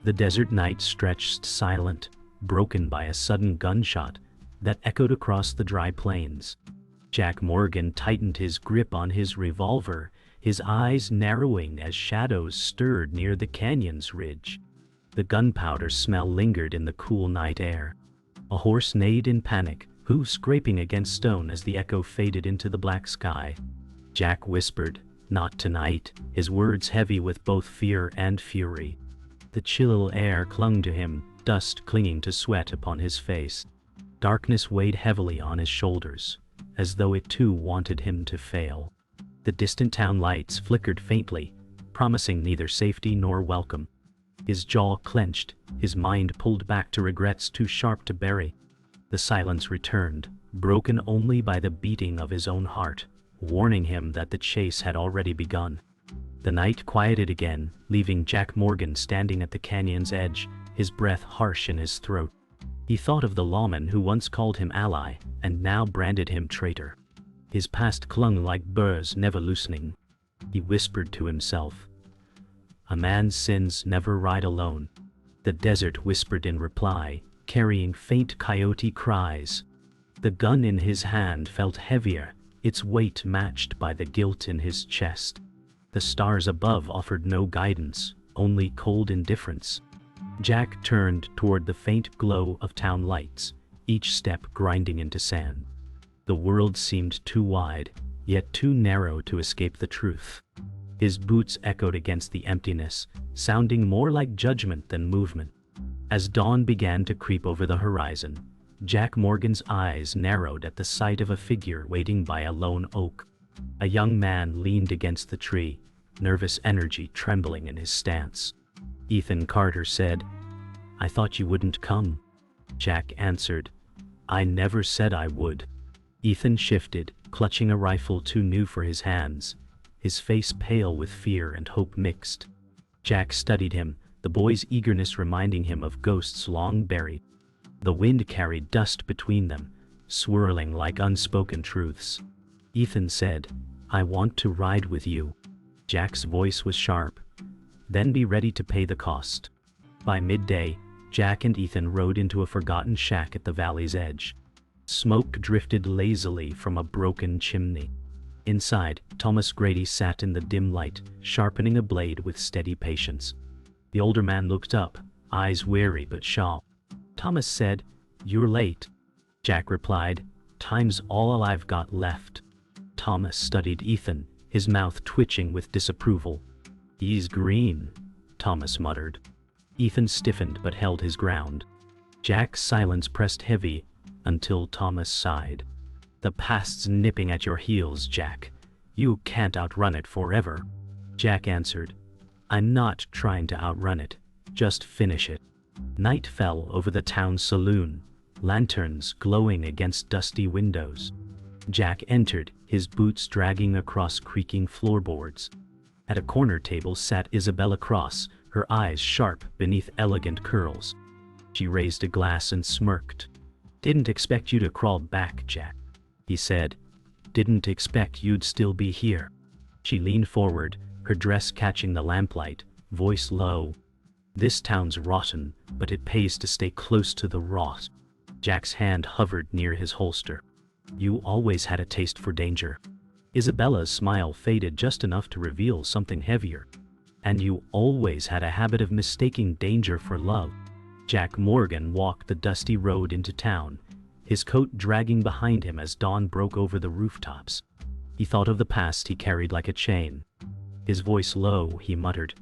The desert night stretched silent, broken by a sudden gunshot that echoed across the dry plains. Jack Morgan tightened his grip on his revolver, his eyes narrowing as shadows stirred near the canyon's ridge. The gunpowder smell lingered in the cool night air. A horse neighed in panic, hooves scraping against stone as the echo faded into the black sky. Jack whispered, "Not tonight," his words heavy with both fear and fury. The chill air clung to him, dust clinging to sweat upon his face. Darkness weighed heavily on his shoulders, as though it too wanted him to fail. The distant town lights flickered faintly, promising neither safety nor welcome. His jaw clenched, his mind pulled back to regrets too sharp to bury. The silence returned, broken only by the beating of his own heart, warning him that the chase had already begun. The night quieted again, leaving Jack Morgan standing at the canyon's edge, his breath harsh in his throat. He thought of the lawman who once called him ally, and now branded him traitor. His past clung like burrs never loosening. He whispered to himself, "A man's sins never ride alone." The desert whispered in reply, carrying faint coyote cries. The gun in his hand felt heavier, its weight matched by the guilt in his chest. The stars above offered no guidance, only cold indifference. Jack turned toward the faint glow of town lights, each step grinding into sand. The world seemed too wide, yet too narrow to escape the truth. His boots echoed against the emptiness, sounding more like judgment than movement. As dawn began to creep over the horizon, Jack Morgan's eyes narrowed at the sight of a figure waiting by a lone oak. A young man leaned against the tree, nervous energy trembling in his stance. Ethan Carter said, "I thought you wouldn't come." Jack answered, "I never said I would." Ethan shifted, clutching a rifle too new for his hands, his face pale with fear and hope mixed. Jack studied him, the boy's eagerness reminding him of ghosts long buried. The wind carried dust between them, swirling like unspoken truths. Ethan said, "I want to ride with you." Jack's voice was sharp. "Then be ready to pay the cost." By midday, Jack and Ethan rode into a forgotten shack at the valley's edge. Smoke drifted lazily from a broken chimney. Inside, Thomas Grady sat in the dim light, sharpening a blade with steady patience. The older man looked up, eyes weary but sharp. Thomas said, "You're late." Jack replied, "Time's all I've got left." Thomas studied Ethan, his mouth twitching with disapproval. "He's green," Thomas muttered. Ethan stiffened but held his ground. Jack's silence pressed heavy until Thomas sighed. "The past's nipping at your heels, Jack. You can't outrun it forever." Jack answered, "I'm not trying to outrun it, just finish it." Night fell over the town saloon, lanterns glowing against dusty windows. Jack entered, his boots dragging across creaking floorboards. At a corner table sat Isabella Cross, her eyes sharp beneath elegant curls. She raised a glass and smirked. "Didn't expect you to crawl back, Jack," he said. "Didn't expect you'd still be here." She leaned forward, her dress catching the lamplight, voice low. "This town's rotten, but it pays to stay close to the rot." Jack's hand hovered near his holster. "You always had a taste for danger." Isabella's smile faded just enough to reveal something heavier. "And you always had a habit of mistaking danger for love." Jack Morgan walked the dusty road into town, his coat dragging behind him as dawn broke over the rooftops. He thought of the past he carried like a chain. His voice low, he muttered,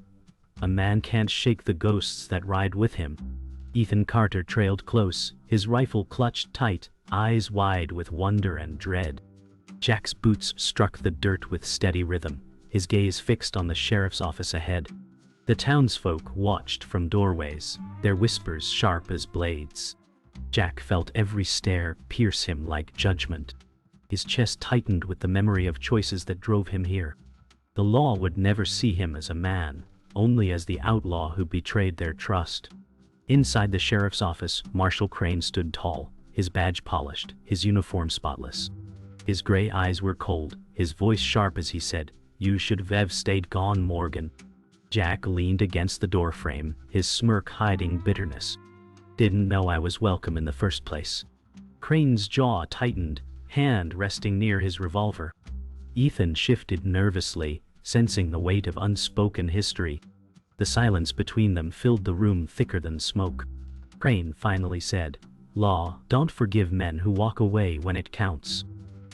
"A man can't shake the ghosts that ride with him." Ethan Carter trailed close, his rifle clutched tight, eyes wide with wonder and dread. Jack's boots struck the dirt with steady rhythm, his gaze fixed on the sheriff's office ahead. The townsfolk watched from doorways, their whispers sharp as blades. Jack felt every stare pierce him like judgment. His chest tightened with the memory of choices that drove him here. The law would never see him as a man, only as the outlaw who betrayed their trust. Inside the sheriff's office, Marshal Crane stood tall, his badge polished, his uniform spotless. His gray eyes were cold, his voice sharp as he said, "You should have stayed gone, Morgan." Jack leaned against the doorframe, his smirk hiding bitterness. Didn't know I was welcome in the first place. Crane's jaw tightened, hand resting near his revolver. Ethan shifted nervously, sensing the weight of unspoken history. The silence between them filled the room thicker than smoke. Crane finally said, "Law don't forgive men who walk away when it counts."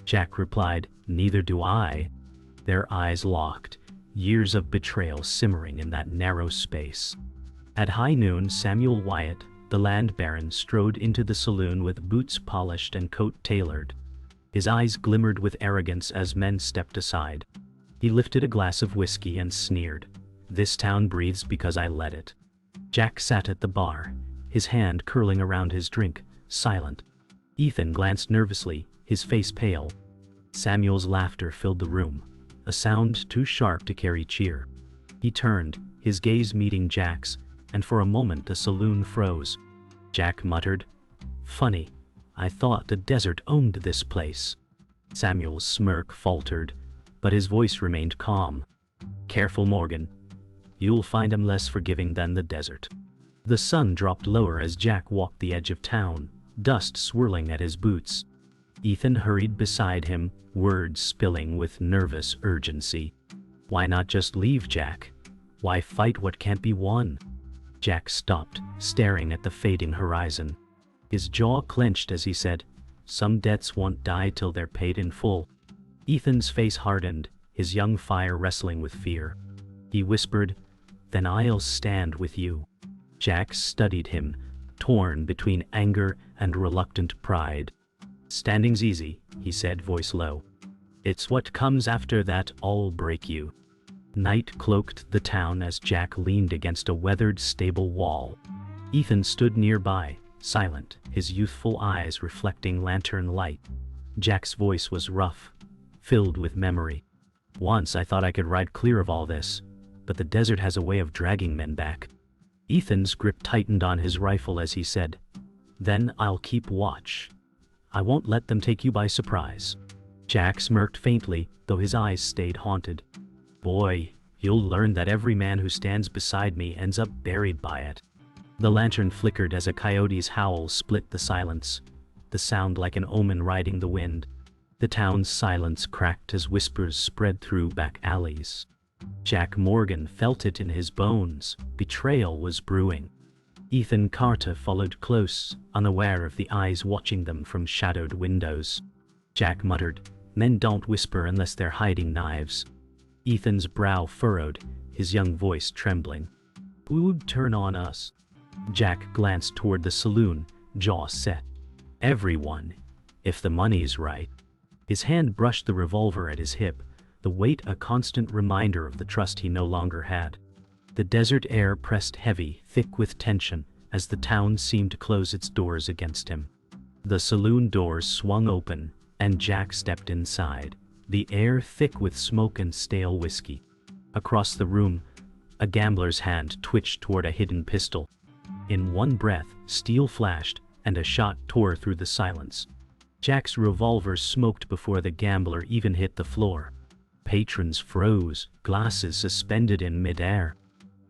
Jack replied, "Neither do I." Their eyes locked, years of betrayal simmering in that narrow space. At high noon, Samuel Wyatt, the land baron, strode into the saloon with boots polished and coat tailored. His eyes glimmered with arrogance as men stepped aside. He lifted a glass of whiskey and sneered, "This town breathes because I let it." Jack sat at the bar, his hand curling around his drink, silent. Ethan glanced nervously, his face pale. Samuel's laughter filled the room, a sound too sharp to carry cheer. He turned, his gaze meeting Jack's, and for a moment the saloon froze. Jack muttered, "Funny, I thought the desert owned this place." Samuel's smirk faltered, but his voice remained calm. "Careful, Morgan. You'll find him less forgiving than the desert." The sun dropped lower as Jack walked the edge of town, dust swirling at his boots. Ethan hurried beside him, words spilling with nervous urgency. "Why not just leave, Jack? Why fight what can't be won?" Jack stopped, staring at the fading horizon. His jaw clenched as he said, "Some debts won't die till they're paid in full." Ethan's face hardened, his young fire wrestling with fear. He whispered, "Then I'll stand with you." Jack studied him, torn between anger and reluctant pride. "Standing's easy," he said, voice low. "It's what comes after that'll break you." Night cloaked the town as Jack leaned against a weathered stable wall. Ethan stood nearby, silent, his youthful eyes reflecting lantern light. Jack's voice was rough, filled with memory. "Once I thought I could ride clear of all this, but the desert has a way of dragging men back." Ethan's grip tightened on his rifle as he said, "Then I'll keep watch. I won't let them take you by surprise." Jack smirked faintly, though his eyes stayed haunted. "Boy, you'll learn that every man who stands beside me ends up buried by it." The lantern flickered as a coyote's howl split the silence, the sound like an omen riding the wind. The town's silence cracked as whispers spread through back alleys. Jack Morgan felt it in his bones. Betrayal was brewing. Ethan Carter followed close, unaware of the eyes watching them from shadowed windows. Jack muttered, "Men don't whisper unless they're hiding knives." Ethan's brow furrowed, his young voice trembling. "Who'd turn on us?" Jack glanced toward the saloon, jaw set. "Everyone, if the money's right." His hand brushed the revolver at his hip, the weight a constant reminder of the trust he no longer had. The desert air pressed heavy, thick with tension, as the town seemed to close its doors against him. The saloon doors swung open, and Jack stepped inside, the air thick with smoke and stale whiskey. Across the room, a gambler's hand twitched toward a hidden pistol. In one breath, steel flashed, and a shot tore through the silence. Jack's revolver smoked before the gambler even hit the floor. Patrons froze, glasses suspended in midair.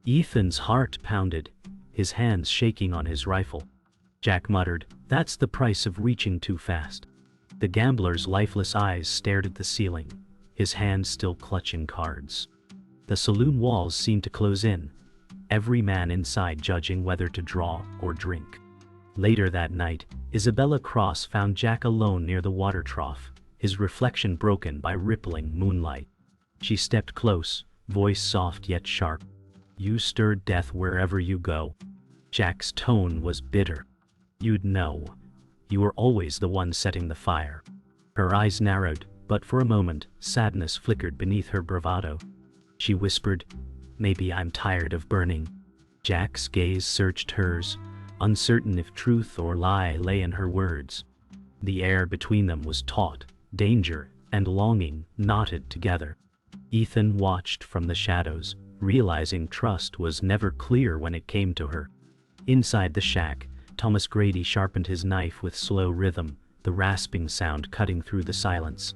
Ethan's heart pounded, his hands shaking on his rifle. Jack muttered, "That's the price of reaching too fast." The gambler's lifeless eyes stared at the ceiling, his hands still clutching cards. The saloon walls seemed to close in, every man inside judging whether to draw or drink. Later that night, Isabella Cross found Jack alone near the water trough, his reflection broken by rippling moonlight. She stepped close, voice soft yet sharp. "You stirred death wherever you go." Jack's tone was bitter. "You'd know. You were always the one setting the fire." Her eyes narrowed, but for a moment, sadness flickered beneath her bravado. She whispered, "Maybe I'm tired of burning." Jack's gaze searched hers, uncertain if truth or lie lay in her words. The air between them was taut, danger and longing knotted together. Ethan watched from the shadows, realizing trust was never clear when it came to her. Inside the shack, Thomas Grady sharpened his knife with slow rhythm, the rasping sound cutting through the silence.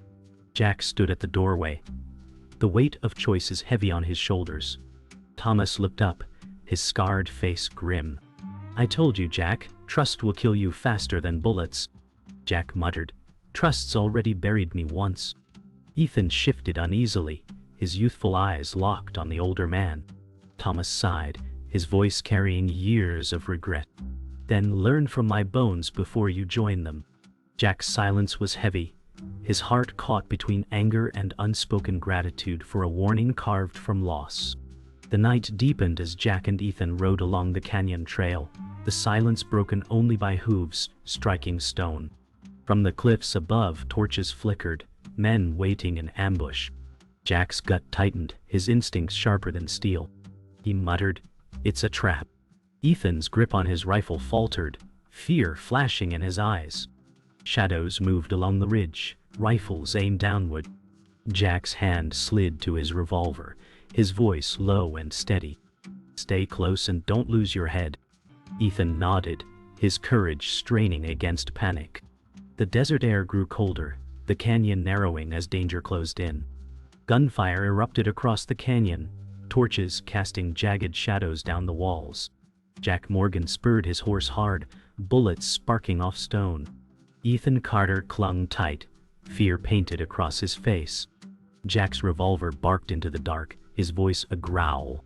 Jack stood at the doorway, the weight of choices heavy on his shoulders. Thomas looked up, his scarred face grim. "I told you, Jack, trust will kill you faster than bullets." Jack muttered, "Trust's already buried me once." Ethan shifted uneasily, his youthful eyes locked on the older man. Thomas sighed, his voice carrying years of regret. "Then learn from my bones before you join them." Jack's silence was heavy, his heart caught between anger and unspoken gratitude for a warning carved from loss. The night deepened as Jack and Ethan rode along the canyon trail, the silence broken only by hooves striking stone. From the cliffs above, torches flickered, men waiting in ambush. Jack's gut tightened, his instincts sharper than steel. He muttered, "It's a trap." Ethan's grip on his rifle faltered, fear flashing in his eyes. Shadows moved along the ridge, rifles aimed downward. Jack's hand slid to his revolver, his voice low and steady. "Stay close and don't lose your head." Ethan nodded, his courage straining against panic. The desert air grew colder, the canyon narrowing as danger closed in. Gunfire erupted across the canyon, torches casting jagged shadows down the walls. Jack Morgan spurred his horse hard, bullets sparking off stone. Ethan Carter clung tight, fear painted across his face. Jack's revolver barked into the dark, his voice a growl.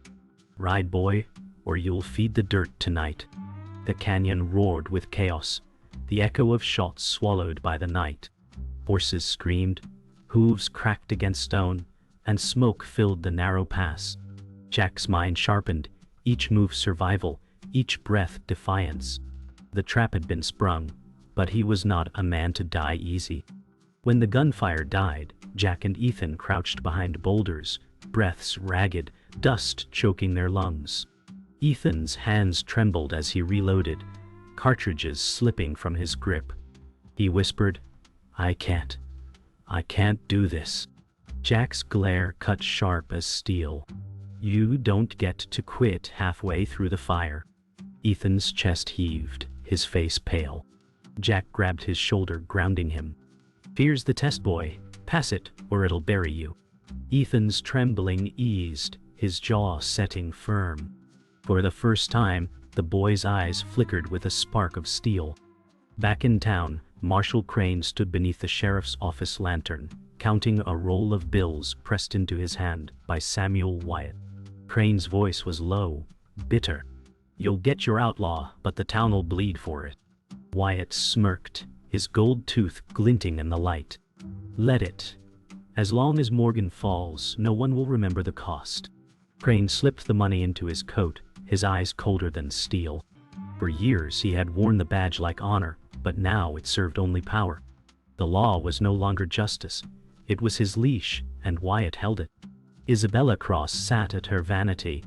"Ride, boy, or you'll feed the dirt tonight." The canyon roared with chaos, the echo of shots swallowed by the night. Horses screamed, hooves cracked against stone, and smoke filled the narrow pass. Jack's mind sharpened, each move survival, each breath defiance. The trap had been sprung, but he was not a man to die easy. When the gunfire died, Jack and Ethan crouched behind boulders, breaths ragged, dust choking their lungs. Ethan's hands trembled as he reloaded, cartridges slipping from his grip. He whispered, I can't do this." Jack's glare cut sharp as steel. "You don't get to quit halfway through the fire." Ethan's chest heaved, his face pale. Jack grabbed his shoulder, grounding him. "Fear's the test, boy. Pass it, or it'll bury you." Ethan's trembling eased, his jaw setting firm. For the first time, the boy's eyes flickered with a spark of steel. Back in town, Marshal Crane stood beneath the sheriff's office lantern, counting a roll of bills pressed into his hand by Samuel Wyatt. Crane's voice was low, bitter. "You'll get your outlaw, but the town'll bleed for it." Wyatt smirked, his gold tooth glinting in the light. "Let it. As long as Morgan falls, no one will remember the cost." Crane slipped the money into his coat, his eyes colder than steel. For years he had worn the badge like honor, but now it served only power. The law was no longer justice. It was his leash, and Wyatt held it. Isabella Cross sat at her vanity,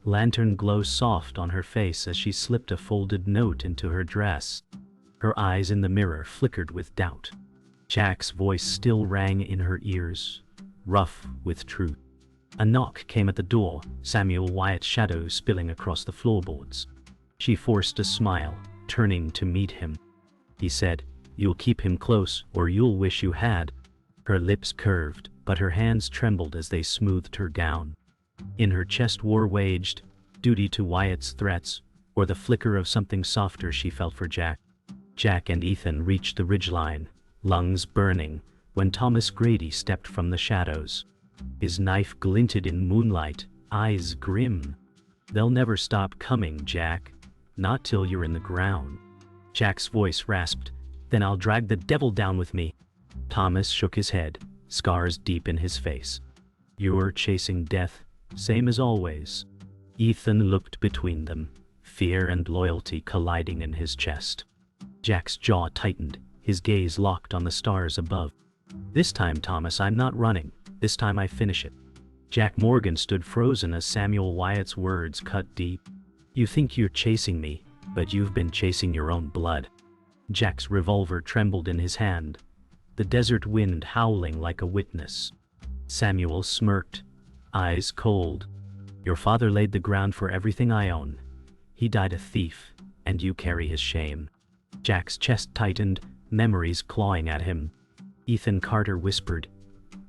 lantern glow soft on her face as she slipped a folded note into her dress. Her eyes in the mirror flickered with doubt. Jack's voice still rang in her ears, rough with truth. A knock came at the door, Samuel Wyatt's shadow spilling across the floorboards. She forced a smile, turning to meet him. He said, "You'll keep him close, or you'll wish you had." Her lips curved, but her hands trembled as they smoothed her gown. In her chest war waged, duty to Wyatt's threats, or the flicker of something softer she felt for Jack. Jack and Ethan reached the ridgeline, lungs burning, when Thomas Grady stepped from the shadows. His knife glinted in moonlight, eyes grim. "They'll never stop coming, Jack. Not till you're in the ground." Jack's voice rasped, "Then I'll drag the devil down with me." Thomas shook his head, scars deep in his face. "You're chasing death, same as always." Ethan looked between them, fear and loyalty colliding in his chest. Jack's jaw tightened, his gaze locked on the stars above. "This time, Thomas, I'm not running. This time I finish it." Jack Morgan stood frozen as Samuel Wyatt's words cut deep. "You think you're chasing me, but you've been chasing your own blood." Jack's revolver trembled in his hand, the desert wind howling like a witness. Samuel smirked, eyes cold. "Your father laid the ground for everything I own. He died a thief, and you carry his shame." Jack's chest tightened, memories clawing at him. Ethan Carter whispered,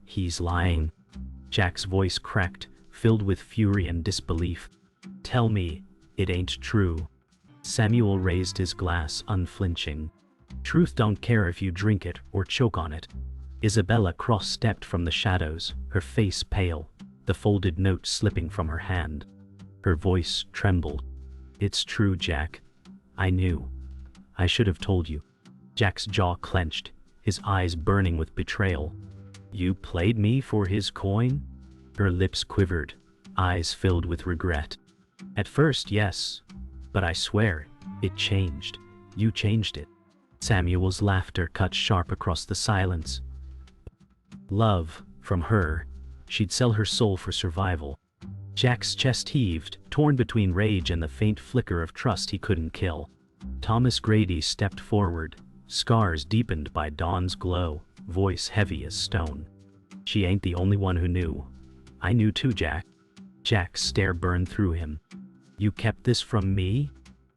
"He's lying." Jack's voice cracked, filled with fury and disbelief. "Tell me, it ain't true." Samuel raised his glass, unflinching. "Truth don't care if you drink it or choke on it." Isabella Cross stepped from the shadows, her face pale, the folded note slipping from her hand. Her voice trembled. "It's true, Jack. I knew. I should have told you." Jack's jaw clenched, his eyes burning with betrayal. "You played me for his coin?" Her lips quivered, eyes filled with regret. "At first, yes. But I swear, it changed. You changed it." Samuel's laughter cut sharp across the silence. Love, from her. She'd sell her soul for survival. Jack's chest heaved, torn between rage and the faint flicker of trust he couldn't kill. Thomas Grady stepped forward, scars deepened by dawn's glow, voice heavy as stone. "She ain't the only one who knew. I knew too, Jack." Jack's stare burned through him. "You kept this from me?"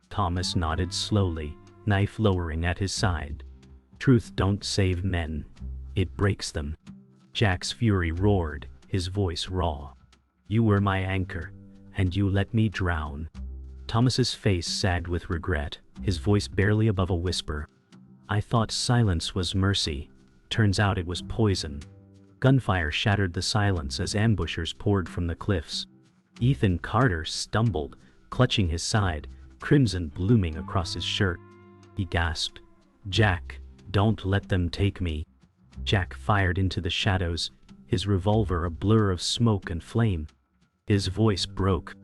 Thomas nodded slowly, knife lowering at his side. "Truth don't save men. It breaks them." Jack's fury roared, his voice raw. "You were my anchor, and you let me drown." Thomas's face sagged with regret, his voice barely above a whisper. "I thought silence was mercy. Turns out it was poison." Gunfire shattered the silence as ambushers poured from the cliffs. Ethan Carter stumbled, clutching his side, crimson blooming across his shirt. He gasped, "Jack, don't let them take me." Jack fired into the shadows, his revolver a blur of smoke and flame. His voice broke.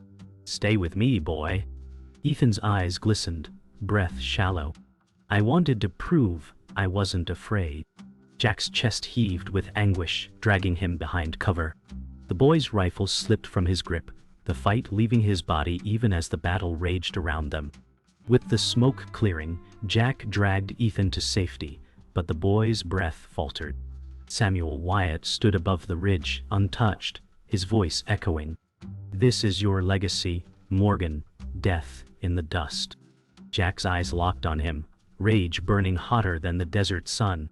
"Stay with me, boy." Ethan's eyes glistened, breath shallow. "I wanted to prove I wasn't afraid." Jack's chest heaved with anguish, dragging him behind cover. The boy's rifle slipped from his grip, the fight leaving his body even as the battle raged around them. With the smoke clearing, Jack dragged Ethan to safety, but the boy's breath faltered. Samuel Wyatt stood above the ridge, untouched, his voice echoing. "This is your legacy, Morgan, death in the dust." Jack's eyes locked on him, rage burning hotter than the desert sun.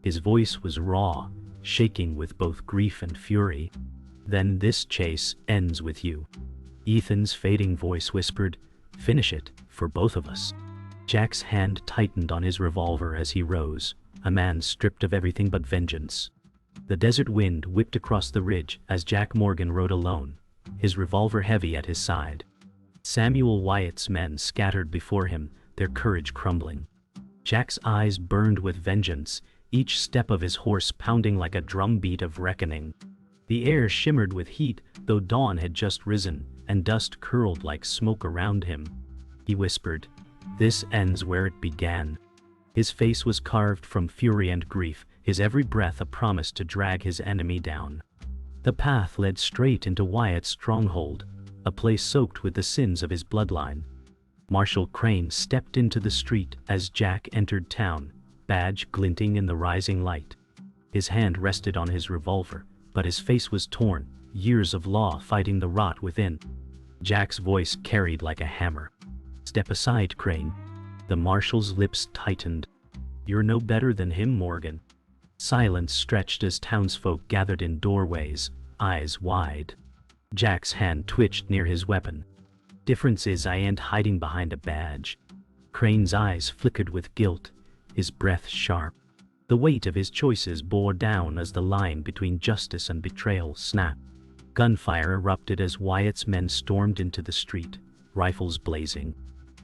His voice was raw, shaking with both grief and fury. "Then this chase ends with you." Ethan's fading voice whispered, "Finish it, for both of us." Jack's hand tightened on his revolver as he rose, a man stripped of everything but vengeance. The desert wind whipped across the ridge as Jack Morgan rode alone, his revolver heavy at his side. Samuel Wyatt's men scattered before him, their courage crumbling. Jack's eyes burned with vengeance, each step of his horse pounding like a drumbeat of reckoning. The air shimmered with heat, though dawn had just risen, and dust curled like smoke around him. He whispered, "This ends where it began." His face was carved from fury and grief, his every breath a promise to drag his enemy down. The path led straight into Wyatt's stronghold, a place soaked with the sins of his bloodline. Marshal Crane stepped into the street as Jack entered town, badge glinting in the rising light. His hand rested on his revolver, but his face was torn, years of law fighting the rot within. Jack's voice carried like a hammer. "Step aside, Crane." The marshal's lips tightened. "You're no better than him, Morgan." Silence stretched as townsfolk gathered in doorways, eyes wide. Jack's hand twitched near his weapon. "Difference is I ain't hiding behind a badge." Crane's eyes flickered with guilt, his breath sharp. The weight of his choices bore down as the line between justice and betrayal snapped. Gunfire erupted as Wyatt's men stormed into the street, rifles blazing.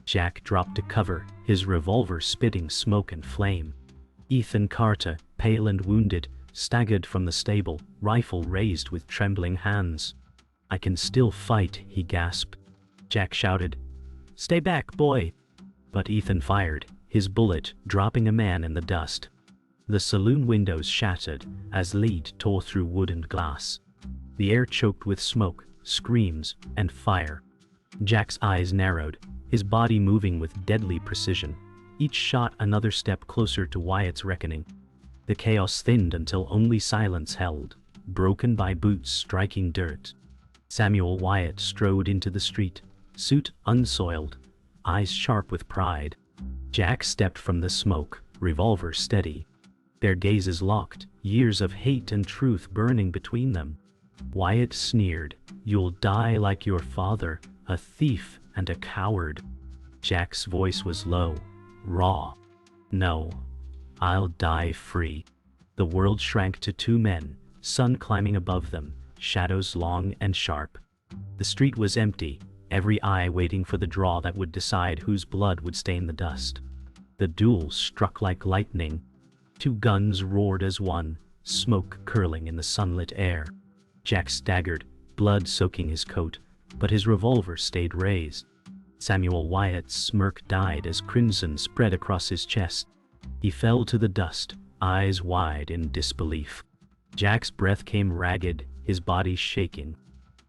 Jack dropped to cover, his revolver spitting smoke and flame. Ethan Carter, pale and wounded, staggered from the stable, rifle raised with trembling hands. "I can still fight," he gasped. Jack shouted, "Stay back, boy!" But Ethan fired, his bullet dropping a man in the dust. The saloon windows shattered as lead tore through wood and glass. The air choked with smoke, screams, and fire. Jack's eyes narrowed, his body moving with deadly precision, each shot another step closer to Wyatt's reckoning. The chaos thinned until only silence held, broken by boots striking dirt. Samuel Wyatt strode into the street, suit unsoiled, eyes sharp with pride. Jack stepped from the smoke, revolver steady. Their gazes locked, years of hate and truth burning between them. Wyatt sneered. "You'll die like your father, a thief and a coward." Jack's voice was low, raw. "No, I'll die free." The world shrank to two men, sun climbing above them, shadows long and sharp. The street was empty, every eye waiting for the draw that would decide whose blood would stain the dust. The duel struck like lightning. Two guns roared as one, smoke curling in the sunlit air. Jack staggered, blood soaking his coat, but his revolver stayed raised. Samuel Wyatt's smirk died as crimson spread across his chest. He fell to the dust, eyes wide in disbelief. Jack's breath came ragged, his body shaking.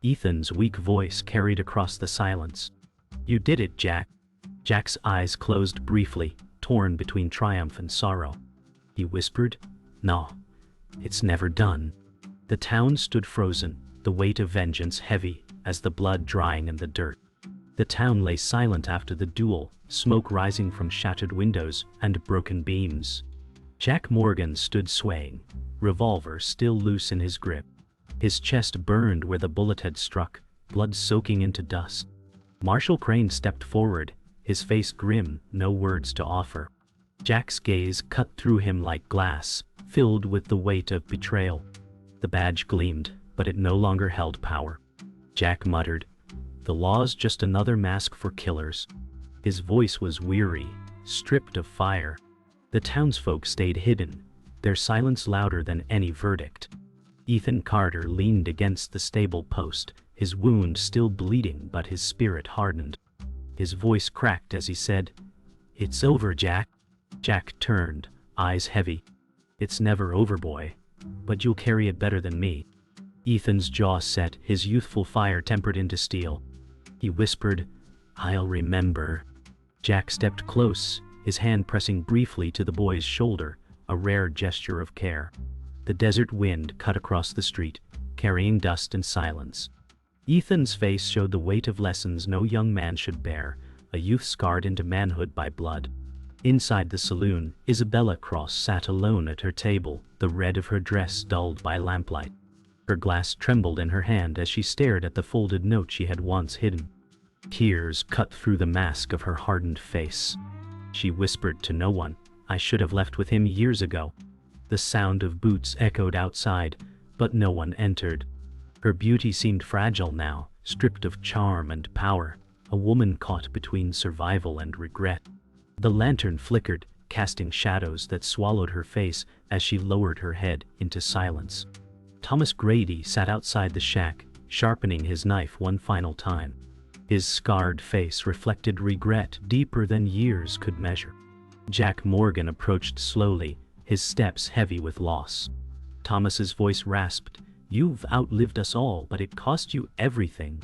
Ethan's weak voice carried across the silence. "You did it, Jack." Jack's eyes closed briefly, torn between triumph and sorrow. He whispered, "No, it's never done." The town stood frozen, the weight of vengeance heavy as the blood drying in the dirt. The town lay silent after the duel, smoke rising from shattered windows and broken beams. Jack Morgan stood swaying, revolver still loose in his grip. His chest burned where the bullet had struck, blood soaking into dust. Marshal Crane stepped forward, his face grim, no words to offer. Jack's gaze cut through him like glass, filled with the weight of betrayal. The badge gleamed, but it no longer held power. Jack muttered, "The law's just another mask for killers." His voice was weary, stripped of fire. The townsfolk stayed hidden, their silence louder than any verdict. Ethan Carter leaned against the stable post, his wound still bleeding but his spirit hardened. His voice cracked as he said, "It's over, Jack." Jack turned, eyes heavy. "It's never over, boy, but you'll carry it better than me." Ethan's jaw set, his youthful fire tempered into steel. He whispered, "I'll remember." Jack stepped close, his hand pressing briefly to the boy's shoulder, a rare gesture of care. The desert wind cut across the street, carrying dust and silence. Ethan's face showed the weight of lessons no young man should bear, a youth scarred into manhood by blood. Inside the saloon, Isabella Cross sat alone at her table, the red of her dress dulled by lamplight. Her glass trembled in her hand as she stared at the folded note she had once hidden. Tears cut through the mask of her hardened face. She whispered to no one, "I should have left with him years ago." The sound of boots echoed outside, but no one entered. Her beauty seemed fragile now, stripped of charm and power, a woman caught between survival and regret. The lantern flickered, casting shadows that swallowed her face as she lowered her head into silence. Thomas Grady sat outside the shack, sharpening his knife one final time. His scarred face reflected regret deeper than years could measure. Jack Morgan approached slowly, his steps heavy with loss. Thomas's voice rasped, "You've outlived us all, but it cost you everything."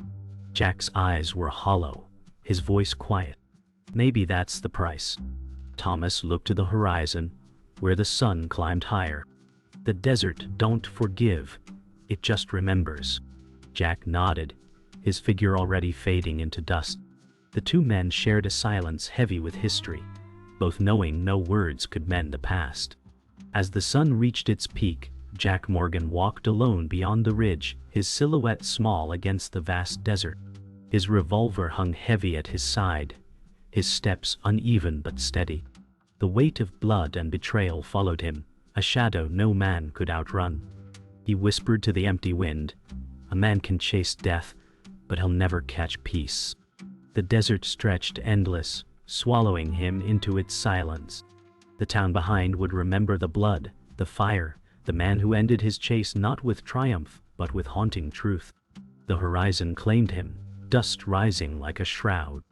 Jack's eyes were hollow, his voice quiet. "Maybe that's the price." Thomas looked to the horizon, where the sun climbed higher. "The desert don't forgive, it just remembers." Jack nodded, his figure already fading into dust. The two men shared a silence heavy with history, both knowing no words could mend the past. As the sun reached its peak, Jack Morgan walked alone beyond the ridge, his silhouette small against the vast desert. His revolver hung heavy at his side, his steps uneven but steady. The weight of blood and betrayal followed him, a shadow no man could outrun. He whispered to the empty wind, "A man can chase death, but he'll never catch peace." The desert stretched endless, swallowing him into its silence. The town behind would remember the blood, the fire, the man who ended his chase not with triumph, but with haunting truth. The horizon claimed him, dust rising like a shroud.